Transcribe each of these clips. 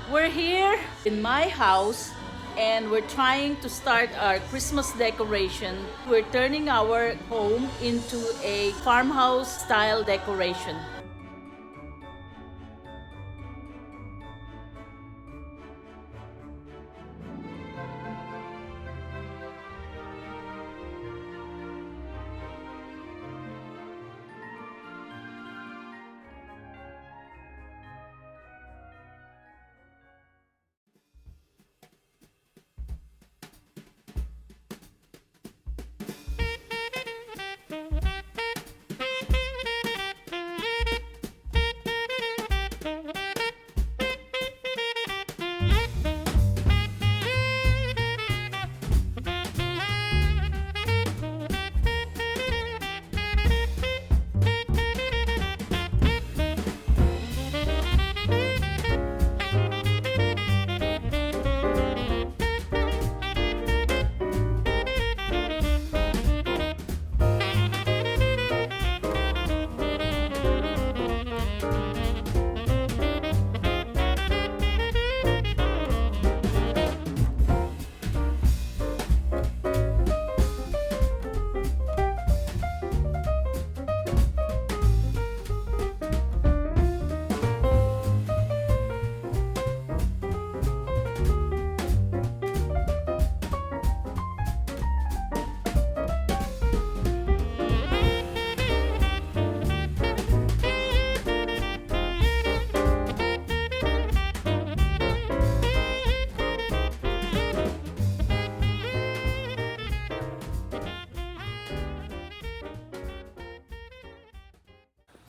We're here in my house and we're trying to start our Christmas decoration. We're turning our home into a farmhouse style decoration.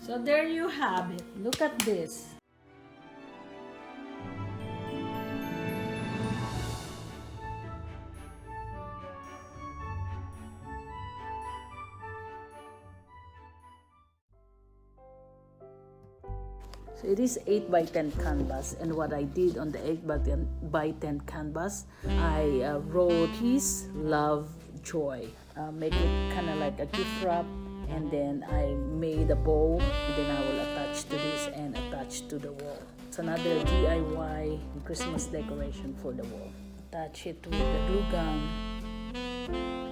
So there you have it. Look at this. So it is 8 by 10 canvas, and what I did on the 8 by 10 canvas, I wrote peace, love, joy. Make it kind of like a gift wrap, and then I made a bow, and then I will attach to this and attach to the wall. It's another DIY Christmas decoration for the wall. Attach it with the glue gun.